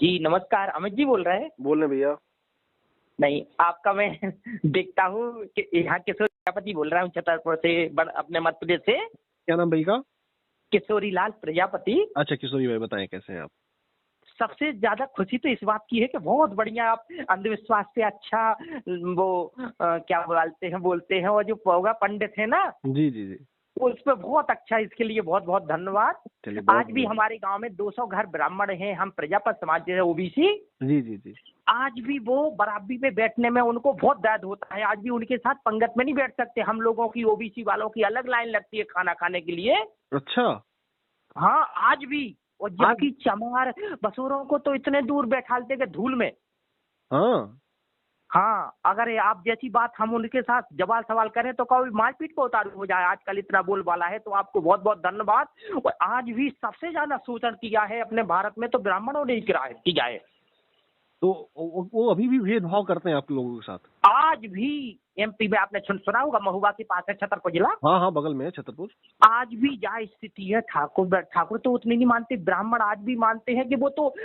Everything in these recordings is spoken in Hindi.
जी, नमस्कार। अमित जी बोल रहे हैं? बोल रहे भैया। नहीं, आपका मैं देखता हूँ कि यहाँ किशोर प्रजापति बोल रहा हूँ छतरपुर से, अपने मध्य प्रदेश से। क्या नाम भाई का? किशोरी लाल प्रजापति। अच्छा किशोरी भाई, बताएं कैसे हैं आप? सबसे ज्यादा खुशी तो इस बात की है कि बहुत बढ़िया आप अंधविश्वास से अच्छा वो क्या बोलते हैं, और जो पोगा पंडित है ना, जी जी जी। वो उस पर बहुत अच्छा, इसके लिए बहुत बहुत धन्यवाद। चलिए, बहुत आज भी हमारे गांव में 200 घर ब्राह्मण हैं, हम प्रजापत समाज से ओबीसी। जी जी जी। आज भी वो बराबरी में बैठने में उनको बहुत दर्द होता है। आज भी उनके साथ पंगत में नहीं बैठ सकते। हम लोगों की, ओबीसी वालों की अलग लाइन लगती है खाना खाने के लिए। अच्छा। हाँ, आज भी। और जबकि चमार बसोरों को तो इतने दूर बैठालते के धूल में। हाँ हाँ, अगर ये आप जैसी बात हम उनके साथ जवाब सवाल करें तो कभी मारपीट को उतारू हो जाए। आजकल इतना बोलबाला है, तो आपको बहुत बहुत धन्यवाद। और आज भी सबसे ज्यादा शोषण किया है अपने भारत में तो ब्राह्मणों ने ही किया है। तो वो अभी भी भेदभाव करते हैं आप लोगों के साथ? आज भी एमपी में आपने सुना होगा, महुआ के पास है छतरपुर जिला। हाँ हाँ, बगल में है छतरपुर। आज भी यह स्थिति है। ठाकुर तो उतनी नहीं मानते, ब्राह्मण आज भी मानते हैं कि वो तो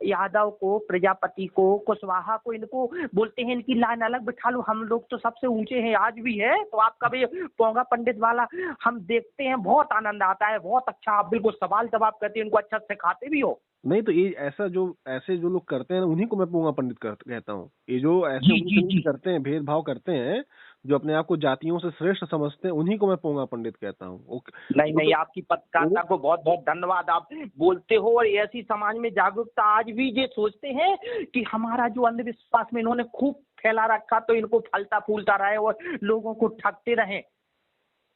यादव को, प्रजापति को, कुशवाहा को, इनको बोलते हैं इनकी लाइन अलग बिठा लो, हम लोग तो सबसे ऊंचे हैं। आज भी है। तो आपका भी पोंगा पंडित वाला हम देखते हैं, बहुत आनंद आता है। बहुत अच्छा, आप बिल्कुल सवाल जवाब करते हैं, उनको अच्छा सिखाते भी हो। नहीं तो ये ऐसे जो लोग करते हैं ना, उन्हीं को मैं पोंगा पंडित कहता हूँ। ये जो ऐसे जी। करते हैं, भेदभाव करते हैं, जो अपने आप को जातियों से श्रेष्ठ समझते हैं, उन्हीं को मैं पोंगा पंडित कहता हूँ। नहीं, आपकी पत्रकारिता को बहुत बहुत धन्यवाद। आप बोलते हो और ऐसी समाज में जागरूकता। आज भी ये सोचते हैं कि हमारा जो अंधविश्वास में इन्होंने खूब फैला रखा, तो इनको फलता फूलता रहे और लोगों को ठगते रहे।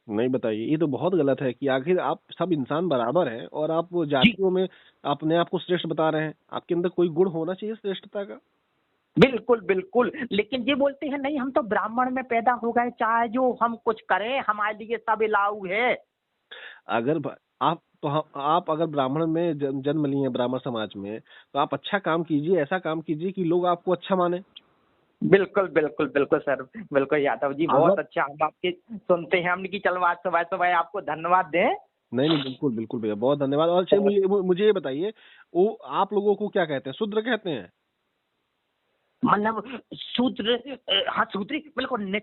नहीं बताइए, ये तो बहुत गलत है कि आखिर आप सब इंसान बराबर हैं और आप जातियों में अपने आप को श्रेष्ठ बता रहे हैं। आपके अंदर कोई गुण होना चाहिए श्रेष्ठता का। बिल्कुल बिल्कुल। लेकिन ये बोलते हैं नहीं, हम तो ब्राह्मण में पैदा हो गए, चाहे जो हम कुछ करें हमारे लिए सब अलाउ है। अगर आप अगर ब्राह्मण में जन्म लिए हैं, ब्राह्मण समाज में, तो आप अच्छा काम कीजिए, ऐसा काम कीजिए कि लोग आपको अच्छा माने। बिल्कुल बिल्कुल बिल्कुल सर, बिल्कुल यादव जी, बहुत अच्छा। हम आपके सुनते हैं, हमने की चलो आज सुबह सुबह आपको धन्यवाद दें। नहीं नहीं, बिल्कुल बिल्कुल भैया, बहुत धन्यवाद। और चलिए मुझे ये बताइए, वो आप लोगों को क्या कहते हैं? शूद्र कहते हैं? मतलब शूद्र, हाँ शूद्री बिल्कुल।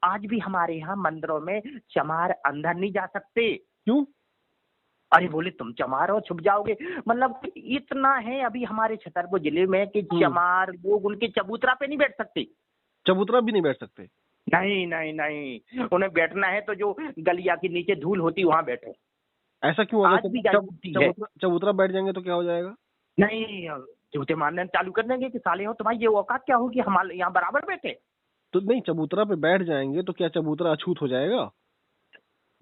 आज भी हमारे यहाँ मंदिरों में चमार अंदर नहीं जा सकते। क्यों? अरे बोले तुम चमार हो, छुप जाओगे। मतलब इतना है अभी हमारे छतरपुर जिले में कि चमार लोग उनके चबूतरा पे नहीं बैठ सकते। चबूतरा भी नहीं बैठ सकते? नहीं, उन्हें बैठना है तो जो गलिया के नीचे धूल होती वहां बैठो। ऐसा क्यों? आज भी चबूतरा बैठ जाएंगे तो क्या हो जाएगा? नहीं, जूते मारने चालू कर देंगे कि साले हो तुम्हारी ये औकात क्या होगी हमारे यहाँ बराबर बैठे। तो नहीं, चबूतरा पे बैठ जाएंगे तो क्या चबूतरा अछूत हो जाएगा?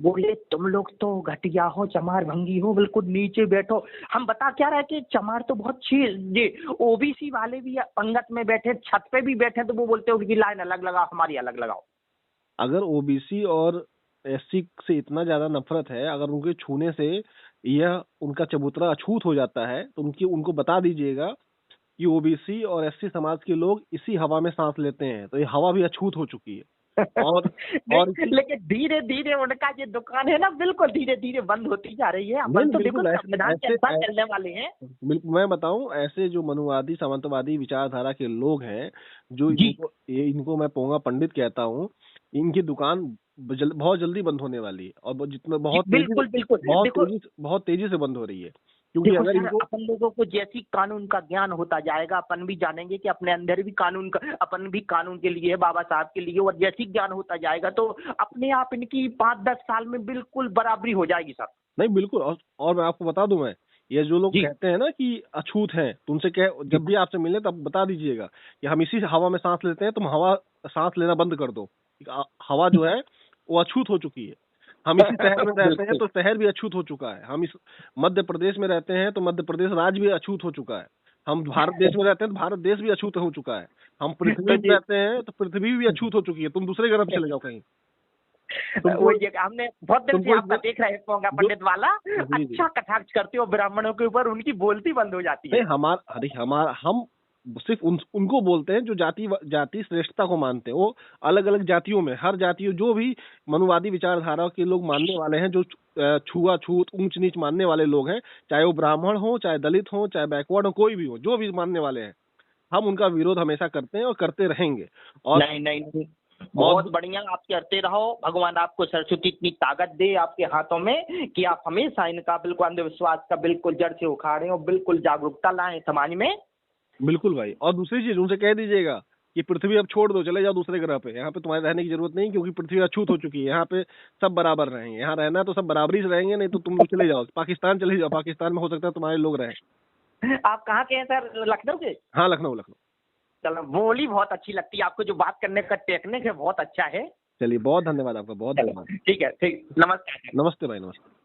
बोले तुम लोग तो घटिया हो, चमार भंगी हो, बिल्कुल नीचे बैठो। हम बता क्या रहे कि चमार तो बहुत ये ओबीसी वाले भी पंगत में बैठे, छत पे भी बैठे, तो वो बोलते हो कि लाइन अलग लगाओ, हमारी अलग लगाओ। अगर ओबीसी और एससी से इतना ज्यादा नफरत है, अगर उनके छूने से यह उनका चबूतरा अछूत हो जाता है, तो उनको बता दीजिएगा कि ओबीसी और एससी समाज के लोग इसी हवा में सांस लेते हैं, तो ये हवा भी अछूत हो चुकी है। और लेकिन धीरे धीरे उनका ये दुकान है ना, बिल्कुल धीरे धीरे बंद होती जा रही है। अपन तो बिल्कुल संविधान के अनुसार चलने वाले हैं। बिल्कुल, मैं बताऊं, ऐसे जो मनुवादी सामंतवादी विचारधारा के लोग हैं, जो इनको मैं पोंगा पंडित कहता हूँ, इनकी दुकान बहुत जल्दी बंद होने वाली है। और बहुत तेजी से बंद हो रही है। क्योंकि अगर इनको अपन लोगों को जैसी कानून का ज्ञान होता जाएगा, अपन भी जानेंगे कि अपने अंदर भी कानून का, अपन भी कानून के लिए, बाबा साहब के लिए, और जैसी ज्ञान होता जाएगा तो अपने आप इनकी 5-10 साल में बिल्कुल बराबरी हो जाएगी सर। नहीं बिल्कुल। और मैं आपको बता दूं, मैं ये जो लोग कहते हैं ना कि अछूत हैं, तुमसे जब भी आपसे मिले तब बता दीजिएगा कि हम इसी हवा में सांस लेते हैं, तुम हवा सांस लेना बंद कर दो। हवा जो है वो अछूत हो चुकी है। हम इसी शहर में रहते हैं तो शहर भी अछूत हो चुका है। हम इस मध्य प्रदेश में रहते हैं तो मध्य प्रदेश राज्य भी अछूत हो चुका है। हम भारत देश में रहते हैं तो भारत देश भी अछूत हो चुका है। हम पृथ्वी में रहते हैं तो पृथ्वी भी अछूत हो चुकी है। तुम दूसरे ग्रह पे चले जाओ कहीं। हमने बहुत दिन से आपका देख रहे हैं पोंगा पंडित वाला, अच्छा कटाक्ष करते हो ब्राह्मणों के ऊपर, उनकी बोलती बंद हो जाती है। हम सिर्फ उनको बोलते हैं जो जाति श्रेष्ठता को मानते हैं। वो अलग अलग जातियों में, हर जातियों जो भी मनुवादी विचारधारा के लोग मानने वाले हैं, जो छुआछूत ऊंच नीच मानने वाले लोग हैं, चाहे वो ब्राह्मण हो, चाहे दलित हो, चाहे बैकवर्ड हो, कोई भी हो, जो भी मानने वाले हैं, हम उनका विरोध हमेशा करते हैं और करते रहेंगे। और नहीं, बहुत बढ़िया, आप करते रहो। भगवान आपको सरस्वती इतनी ताकत दे आपके हाथों में कि आप हमेशा इनका बिल्कुल अंधविश्वास का बिल्कुल जड़ से उखाड़ें और बिल्कुल जागरूकता लाएं समाज में। बिल्कुल भाई। और दूसरी चीज उनसे कह दीजिएगा कि पृथ्वी अब छोड़ दो, चले जाओ दूसरे ग्रह पे, यहाँ पे तुम्हारे रहने की जरूरत नहीं, क्योंकि पृथ्वी अछूत हो चुकी है, यहाँ पे सब बराबर रहेंगे, यहाँ रहना है तो सब बराबरी से रहेंगे, नहीं तो तुम लोग चले जाओ पाकिस्तान, चले जाओ पाकिस्तान में, हो सकता है तुम्हारे लोग रहें। आप कहाँ के हैं सर? लखनऊ के? हाँ, लखनऊ। चलो, बोली बहुत अच्छी लगती है आपको, जो बात करने का टेक्निक है बहुत अच्छा है। चलिए, बहुत धन्यवाद आपका, बहुत धन्यवाद। ठीक है, ठीक, नमस्कार। नमस्ते भाई, नमस्ते।